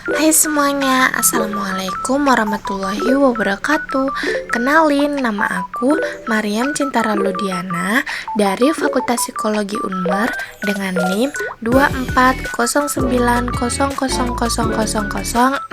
Hai semuanya, Assalamualaikum warahmatullahi wabarakatuh. Kenalin, nama aku Mariam Cintara Ludiana dari Fakultas Psikologi Unmer dengan NIM 2409000016.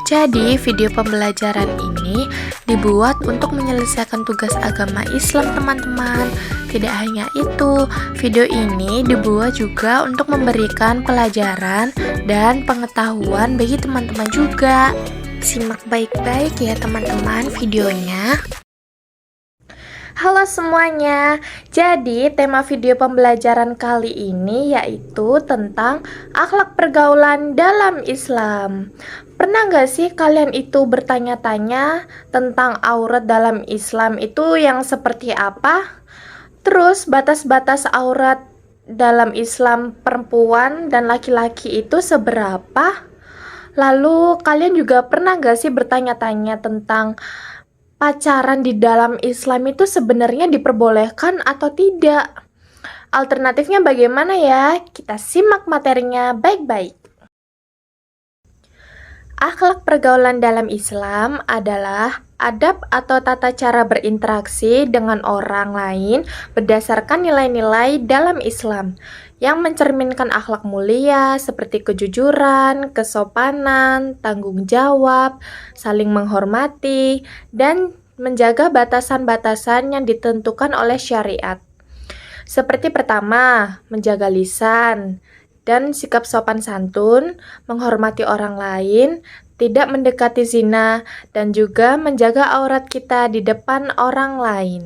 Jadi, video pembelajaran ini dibuat untuk menyelesaikan tugas agama Islam teman-teman. Tidak hanya itu, video ini dibuat juga untuk memberikan pelajaran dan pengetahuan bagi teman-teman juga. Simak baik-baik ya teman-teman videonya. Halo semuanya, jadi tema video pembelajaran kali ini yaitu tentang akhlak pergaulan dalam Islam. Pernah gak sih kalian itu bertanya-tanya tentang aurat dalam Islam itu yang seperti apa? Terus batas-batas aurat dalam Islam perempuan dan laki-laki itu seberapa? Lalu kalian juga pernah gak sih bertanya-tanya tentang pacaran di dalam Islam itu sebenarnya diperbolehkan atau tidak? Alternatifnya bagaimana ya? Kita simak materinya baik-baik. Akhlak pergaulan dalam Islam adalah adab atau tata cara berinteraksi dengan orang lain berdasarkan nilai-nilai dalam Islam yang mencerminkan akhlak mulia seperti kejujuran, kesopanan, tanggung jawab, saling menghormati, dan menjaga batasan-batasan yang ditentukan oleh syariat. Seperti pertama, menjaga lisan dan sikap sopan santun, menghormati orang lain, tidak mendekati zina, dan juga menjaga aurat kita di depan orang lain.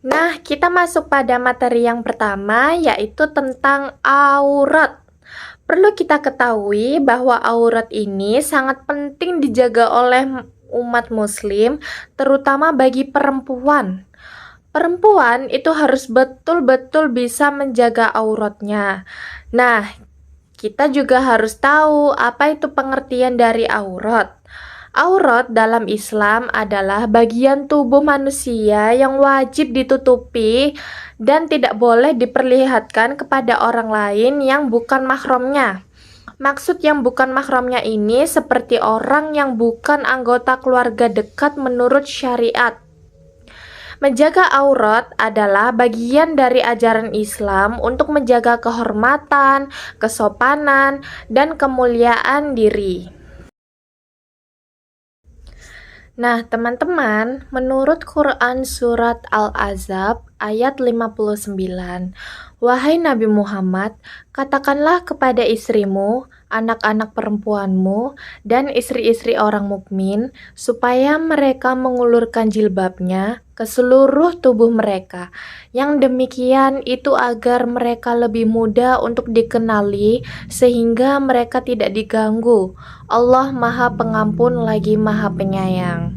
Nah, kita masuk pada materi yang pertama, yaitu tentang aurat. Perlu kita ketahui bahwa aurat ini sangat penting dijaga oleh umat muslim, terutama bagi perempuan. Perempuan itu harus betul-betul bisa menjaga auratnya. Nah, kita juga harus tahu apa itu pengertian dari aurat. Aurat dalam Islam adalah bagian tubuh manusia yang wajib ditutupi dan tidak boleh diperlihatkan kepada orang lain yang bukan mahramnya. Maksud yang bukan mahramnya ini seperti orang yang bukan anggota keluarga dekat menurut syariat. Menjaga aurat adalah bagian dari ajaran Islam untuk menjaga kehormatan, kesopanan, dan kemuliaan diri. Nah, teman-teman, menurut Quran Surat Al-Ahzab ayat 59, "Wahai Nabi Muhammad, katakanlah kepada istrimu, anak-anak perempuanmu, dan istri-istri orang mukmin, supaya mereka mengulurkan jilbabnya ke seluruh tubuh mereka. Yang demikian itu agar mereka lebih mudah untuk dikenali, sehingga mereka tidak diganggu. Allah Maha Pengampun lagi Maha Penyayang."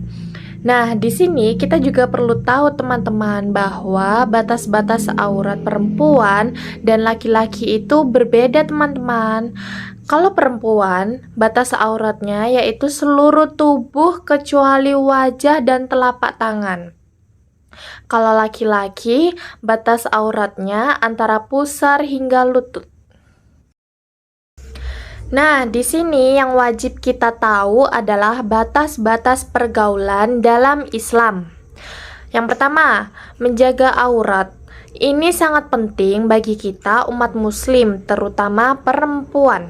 Nah, di sini kita juga perlu tahu teman-teman bahwa batas-batas aurat perempuan dan laki-laki itu berbeda teman-teman. Kalau perempuan, batas auratnya yaitu seluruh tubuh kecuali wajah dan telapak tangan. Kalau laki-laki, batas auratnya antara pusar hingga lutut. Nah, di sini yang wajib kita tahu adalah batas-batas pergaulan dalam Islam. Yang pertama, menjaga aurat. Ini sangat penting bagi kita umat muslim, terutama perempuan.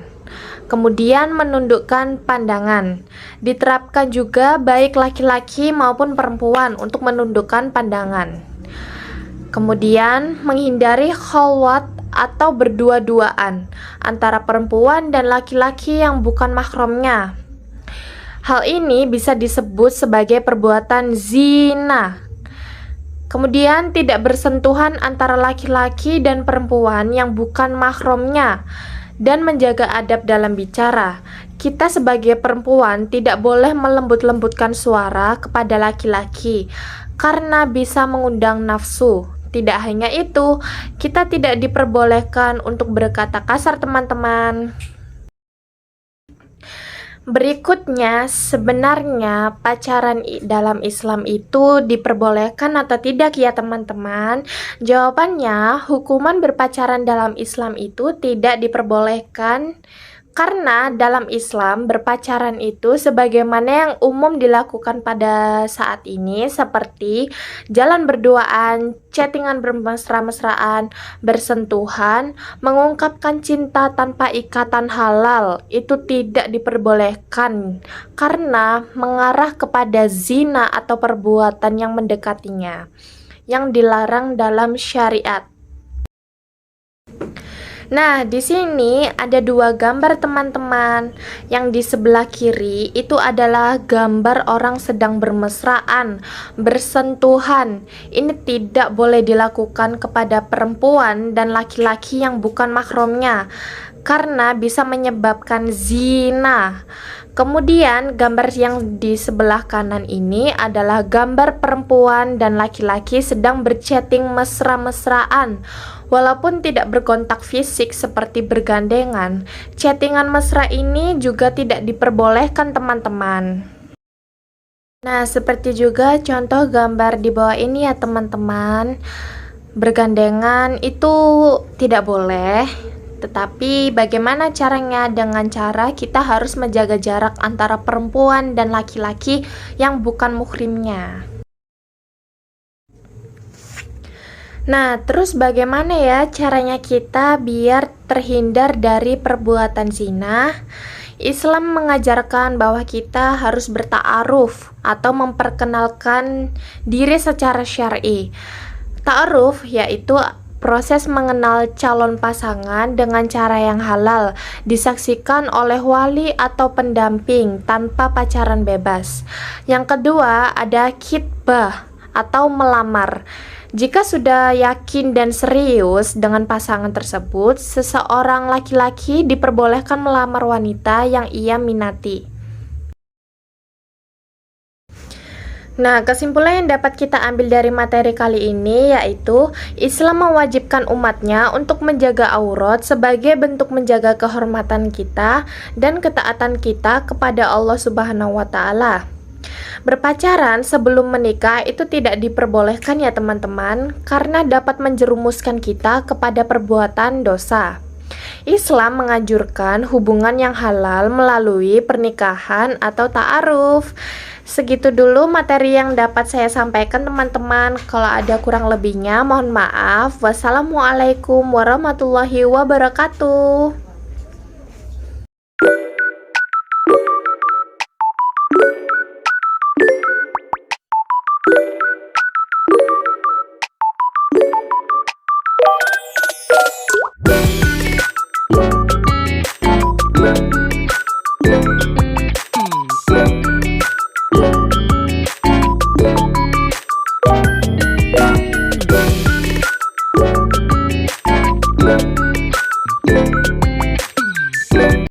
Kemudian menundukkan pandangan. Diterapkan juga baik laki-laki maupun perempuan untuk menundukkan pandangan. Kemudian menghindari khalwat atau berdua-duaan antara perempuan dan laki-laki yang bukan mahramnya. Hal ini bisa disebut sebagai perbuatan zina. Kemudian tidak bersentuhan antara laki-laki dan perempuan yang bukan mahramnya, dan menjaga adab dalam bicara. Kita sebagai perempuan tidak boleh melembut-lembutkan suara kepada laki-laki karena bisa mengundang nafsu. Tidak hanya itu, kita tidak diperbolehkan untuk berkata kasar teman-teman. Berikutnya, sebenarnya pacaran dalam Islam itu diperbolehkan atau tidak ya teman-teman? Jawabannya, hukuman berpacaran dalam Islam itu tidak diperbolehkan karena dalam Islam berpacaran itu sebagaimana yang umum dilakukan pada saat ini seperti jalan berduaan, chattingan bermesra-mesraan, bersentuhan, mengungkapkan cinta tanpa ikatan halal itu tidak diperbolehkan karena mengarah kepada zina atau perbuatan yang mendekatinya yang dilarang dalam syariat. Nah, di sini ada dua gambar teman-teman. Yang di sebelah kiri itu adalah gambar orang sedang bermesraan, bersentuhan. Ini tidak boleh dilakukan kepada perempuan dan laki-laki yang bukan mahramnya karena bisa menyebabkan zina. Kemudian gambar yang di sebelah kanan ini adalah gambar perempuan dan laki-laki sedang berchatting mesra-mesraan. Walaupun tidak berkontak fisik seperti bergandengan, chattingan mesra ini juga tidak diperbolehkan teman-teman. Nah, seperti juga contoh gambar di bawah ini ya teman-teman. Bergandengan itu tidak boleh. Tetapi bagaimana caranya? Dengan cara kita harus menjaga jarak antara perempuan dan laki-laki yang bukan muhrimnya. Nah, terus bagaimana ya caranya kita biar terhindar dari perbuatan zina? Islam mengajarkan bahwa kita harus berta'aruf atau memperkenalkan diri secara syar'i. Ta'aruf yaitu proses mengenal calon pasangan dengan cara yang halal, disaksikan oleh wali atau pendamping tanpa pacaran bebas. Yang kedua ada khitbah atau melamar. Jika sudah yakin dan serius dengan pasangan tersebut, seseorang laki-laki diperbolehkan melamar wanita yang ia minati. Nah, kesimpulan yang dapat kita ambil dari materi kali ini yaitu Islam mewajibkan umatnya untuk menjaga aurat sebagai bentuk menjaga kehormatan kita dan ketaatan kita kepada Allah Subhanahu wa Ta'ala. Berpacaran sebelum menikah itu tidak diperbolehkan ya teman-teman, karena dapat menjerumuskan kita kepada perbuatan dosa. Islam menganjurkan hubungan yang halal melalui pernikahan atau ta'aruf. Segitu dulu materi yang dapat saya sampaikan teman-teman. Kalau ada kurang lebihnya mohon maaf. Wassalamualaikum warahmatullahi wabarakatuh. Thank you.